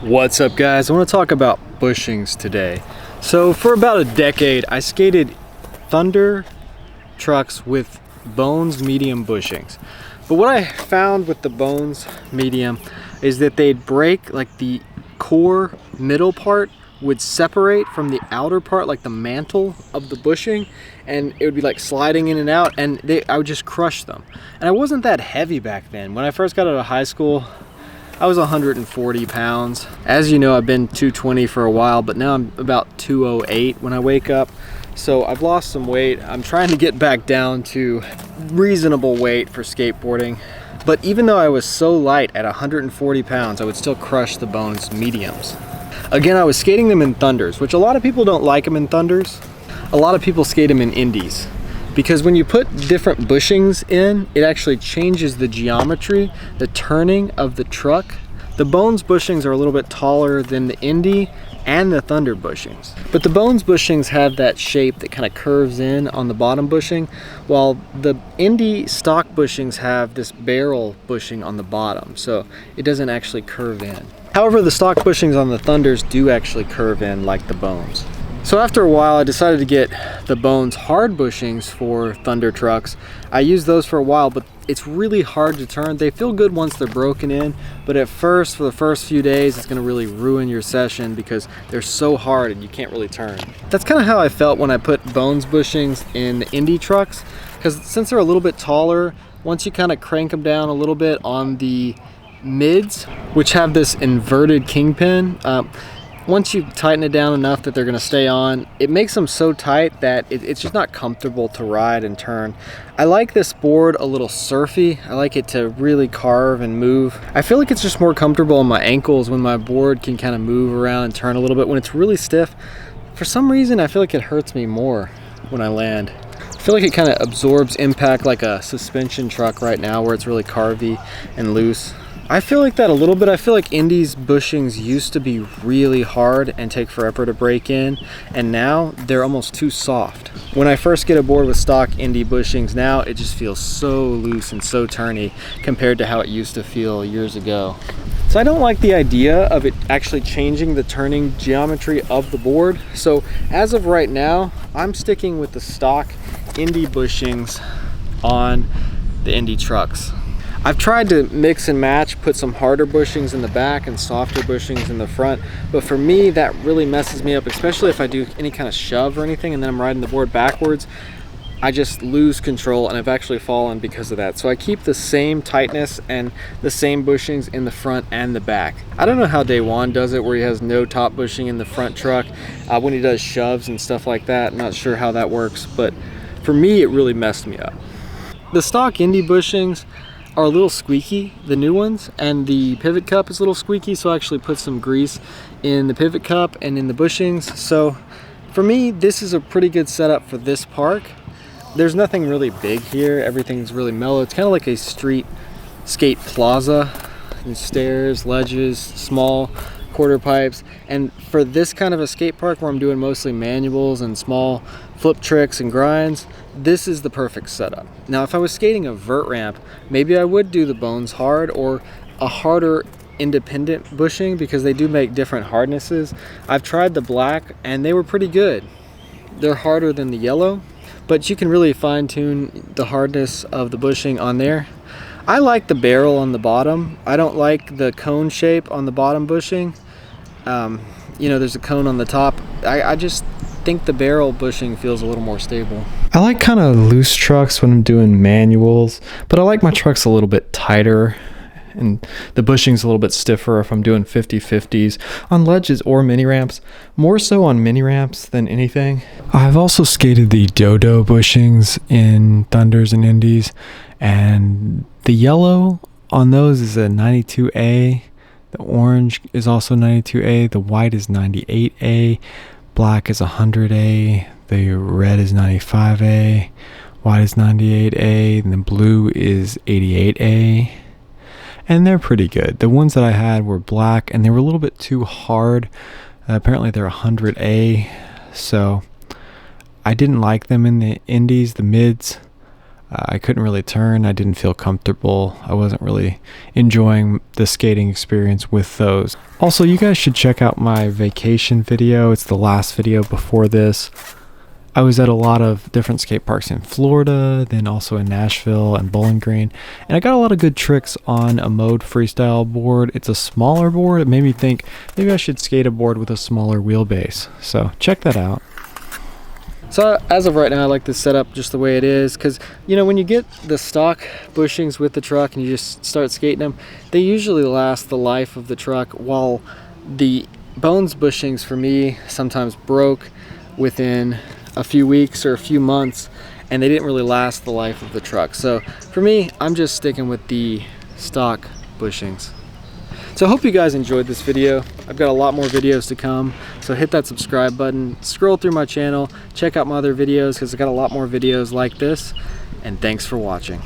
What's up, guys? I want to talk about bushings today. So for about a decade I skated Thunder trucks with Bones medium bushings, but what I found with the Bones medium is that they'd break, like the core middle part would separate from the outer part, like the mantle of the bushing, and it would be like sliding in and out, and I would just crush them. And I wasn't that heavy back then. When I first got out of high school I was 140 pounds. As you know, I've been 220 for a while, but now I'm about 208 when I wake up. So I've lost some weight. I'm trying to get back down to reasonable weight for skateboarding. But even though I was so light at 140 pounds, I would still crush the Bones mediums. Again, I was skating them in Thunders, which a lot of people don't like them in Thunders. A lot of people skate them in Indies, because when you put different bushings in, it actually changes the geometry, the turning of the truck. The Bones bushings are a little bit taller than the Indy and the Thunder bushings. But the Bones bushings have that shape that kind of curves in on the bottom bushing, while the Indy stock bushings have this barrel bushing on the bottom, so it doesn't actually curve in. However, the stock bushings on the Thunders do actually curve in like the Bones. So after a while I decided to get the Bones hard bushings for Thunder trucks. I used those for a while, but it's really hard to turn. They feel good once they're broken in, but at first, for the first few days, it's gonna really ruin your session because they're so hard and you can't really turn. That's kind of how I felt when I put Bones bushings in the Indy trucks, because since they're a little bit taller, once you kind of crank them down a little bit on the mids, which have this inverted kingpin, once you tighten it down enough that they're going to stay on, it makes them so tight that it's just not comfortable to ride and turn. I like this board a little surfy. I like it to really carve and move. I feel like it's just more comfortable on my ankles when my board can kind of move around and turn a little bit. When it's really stiff, for some reason I feel like it hurts me more when I land. I feel like it kind of absorbs impact like a suspension truck right now, where it's really carvy and loose. I feel like that a little bit. I feel like Indy's bushings used to be really hard and take forever to break in, and now they're almost too soft. When I first get aboard with stock Indy bushings, now it just feels so loose and so turny compared to how it used to feel years ago. So I don't like the idea of it actually changing the turning geometry of the board. So as of right now, I'm sticking with the stock Indy bushings on the Indy trucks. I've tried to mix and match, put some harder bushings in the back and softer bushings in the front, but for me that really messes me up, especially if I do any kind of shove or anything and then I'm riding the board backwards. I just lose control, and I've actually fallen because of that. So I keep the same tightness and the same bushings in the front and the back. I don't know how Day1 does it, where he has no top bushing in the front truck when he does shoves and stuff like that. I'm not sure how that works, but for me it really messed me up. The stock Indy bushings are a little squeaky, the new ones, and the pivot cup is a little squeaky, so I actually put some grease in the pivot cup and in the bushings. So for me, this is a pretty good setup for this park. There's nothing really big here, everything's really mellow. It's kind of like a street skate plaza, and stairs, ledges, small quarter pipes, and for this kind of a skate park where I'm doing mostly manuals and small flip tricks and grinds, this is the perfect setup. Now if I was skating a vert ramp, maybe I would do the Bones hard or a harder independent bushing, because they do make different hardnesses. I've tried the black and they were pretty good. They're harder than the yellow, but you can really fine-tune the hardness of the bushing on there. I like the barrel on the bottom. I don't like the cone shape on the bottom bushing. You know, there's a cone on the top. I just think the barrel bushing feels a little more stable. I like kind of loose trucks when I'm doing manuals, but I like my trucks a little bit tighter and the bushing's a little bit stiffer if I'm doing 50/50s on ledges or mini ramps, more so on mini ramps than anything. I've also skated the Dodo bushings in Thunders and Indies, and the yellow on those is a 92A, the orange is also 92A, the white is 98A, black is 100A, the red is 95A, white is 98A, and the blue is 88A. And they're pretty good. The ones that I had were black and they were a little bit too hard. Apparently they're 100A, so I didn't like them in the Indies, the mids. I couldn't really turn. I didn't feel comfortable. I wasn't really enjoying the skating experience with those. Also, you guys should check out my vacation video. It's the last video before this. I was at a lot of different skate parks in Florida, then also in Nashville and Bowling Green, and I got a lot of good tricks on a Mode Freestyle board. It's a smaller board. It made me think maybe I should skate a board with a smaller wheelbase. So check that out. So as of right now, I like this setup just the way it is, because you know, when you get the stock bushings with the truck and you just start skating them, they usually last the life of the truck, while the bones bushings for me sometimes broke within a few weeks or a few months, and they didn't really last the life of the truck. So for me, I'm just sticking with the stock bushings. So I hope you guys enjoyed this video. I've got a lot more videos to come, so hit that subscribe button, scroll through my channel, check out my other videos because I've got a lot more videos like this, and thanks for watching.